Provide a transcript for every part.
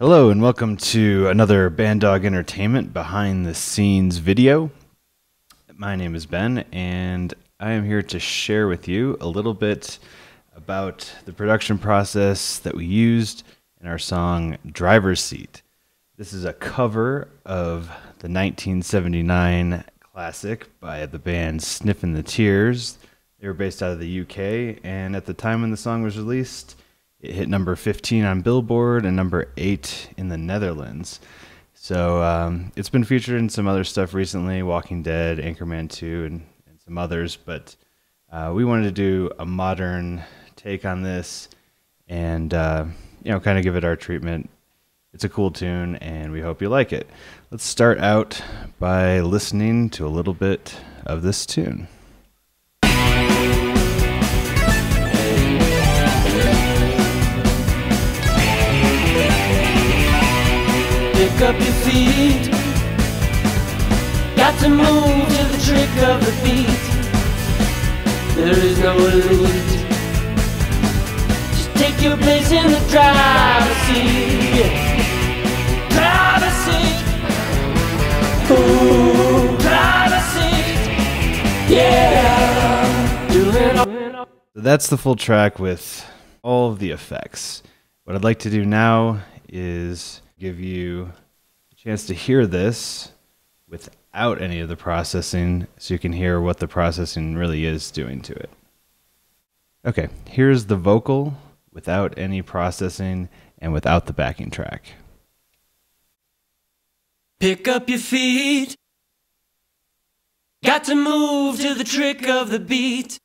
Hello and welcome to another Bandog Entertainment behind the scenes video. My name is Ben and I am here to share with you a little bit about the production process that we used in our song Driver's Seat. This is a cover of the 1979 classic by the band Sniff'n the Tears. They were based out of the UK, and at the time when the song was released, it hit number 15 on Billboard and number 8 in the Netherlands. So it's been featured in some other stuff recently, Walking Dead, Anchorman 2, and some others. But we wanted to do a modern take on this and kind of give it our treatment. It's a cool tune, and we hope you like it. Let's start out by listening to a little bit of this tune. Pick up your feet. Got to move to the trick of the beat. There is no elite. Just take your place in the driver's seat. Driver's seat. Ooh, driver's seat. Yeah. So that's the full track with all of the effects. What I'd like to do now is give you a chance to hear this without any of the processing so you can hear what the processing really is doing to it. Okay, here's the vocal without any processing and without the backing track. Pick up your feet. Got to move to the trick of the beat.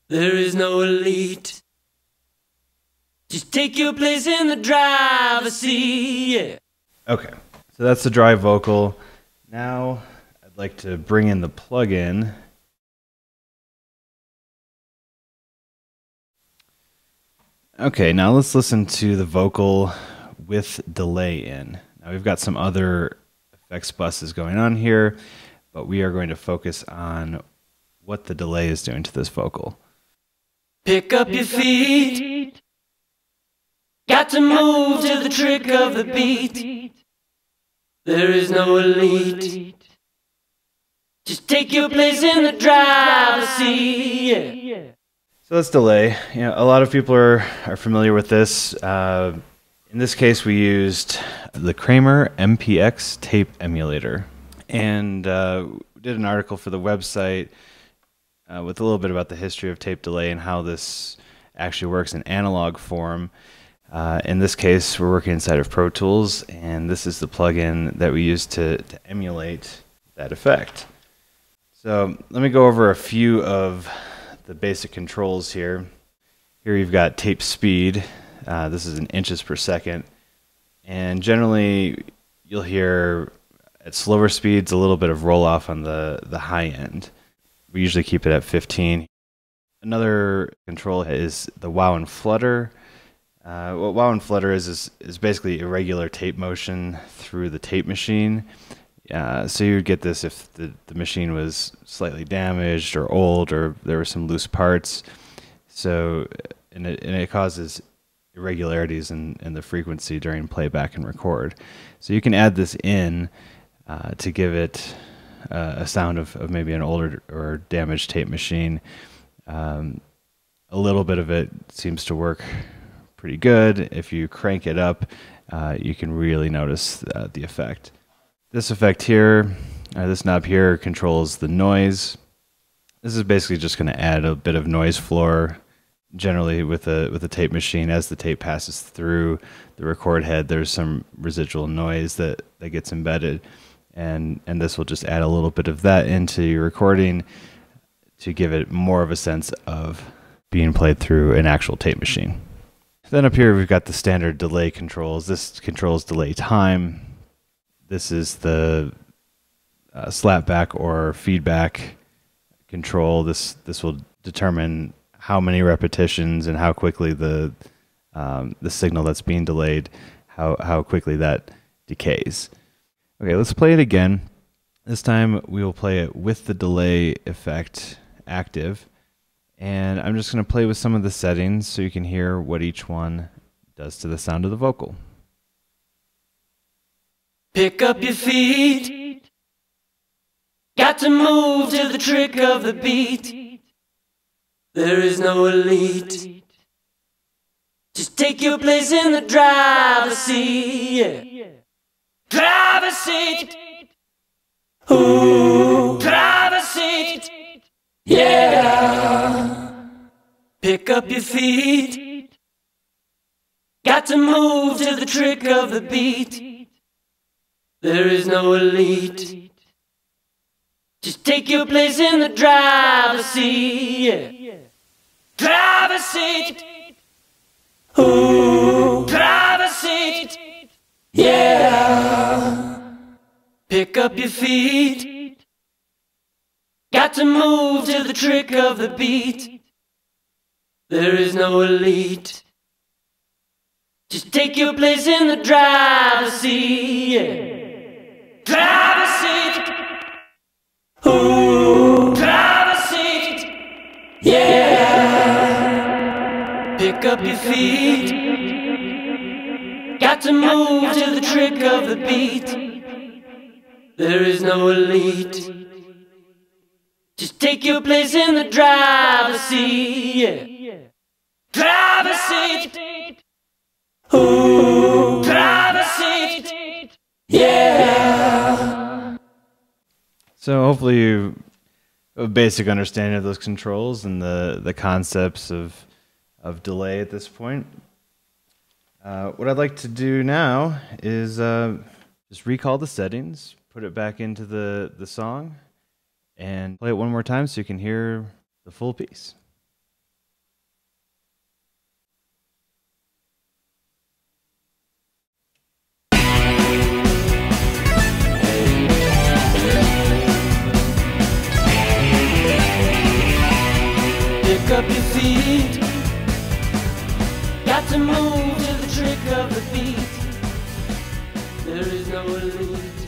There is no elite. Just take your place in the driver's seat, yeah. Okay, so that's the dry vocal. Now I'd like to bring in the plug-in. Okay, now let's listen to the vocal with delay in. Now we've got some other effects buses going on here, but we are going to focus on what the delay is doing to this vocal. Pick up your feet. Got to move to the trick of the beat. There is no elite. Just take your place in the driver's seat, yeah. So that's delay. A lot of people are familiar with this. In this case, we used the Kramer MPX tape emulator. And we did an article for the website with a little bit about the history of tape delay and how this actually works in analog form. In this case, we're working inside of Pro Tools, and this is the plugin that we use to emulate that effect. So let me go over a few of the basic controls here. Here you've got tape speed. This is in inches per second. And generally, you'll hear at slower speeds a little bit of roll-off on the high end. We usually keep it at 15. Another control is the wow and flutter. What wow and flutter is basically irregular tape motion through the tape machine. So you would get this if the machine was slightly damaged or old or there were some loose parts. So and it causes irregularities in the frequency during playback and record. So you can add this in to give it a sound of maybe an older or damaged tape machine. A little bit of it seems to work pretty good. If you crank it up, you can really notice the effect. This effect here, this knob here, controls the noise. This is basically just going to add a bit of noise floor. Generally, with a tape machine, as the tape passes through the record head, there's some residual noise that gets embedded, and this will just add a little bit of that into your recording to give it more of a sense of being played through an actual tape machine. Then up here we've got the standard delay controls. This controls delay time. This is the slapback or feedback control. This will determine how many repetitions and how quickly the signal that's being delayed, how quickly that decays. Okay, let's play it again. This time we will play it with the delay effect active. And I'm just going to play with some of the settings so you can hear what each one does to the sound of the vocal. Pick up your feet. Got to move to the trick of the beat. There is no elite. Just take your place in the driver's seat. Yeah. Driver's seat. Ooh, driver's seat. Yeah. Pick up your feet. Got to move to the trick of the beat. There is no elite. Just take your place in the driver's seat. Yeah. Driver's seat. Ooh, driver's seat. Yeah. Pick up your feet. Got to move to the trick of the beat. There is no elite. Just take your place in the driver's seat. Yeah. Driver's seat. Ooh, driver's seat. Yeah. Pick up your feet. Got to move to the trick of the beat. There is no elite. Just take your place in the driver's seat. Yeah. Driver's seat. Ooh, driver's seat. Yeah. So hopefully you have a basic understanding of those controls and the concepts of delay at this point. What I'd like to do now is just recall the settings, put it back into the song, and play it one more time so you can hear the full piece. Pick up your feet. Got to move to the trick of the beat. There is no elite.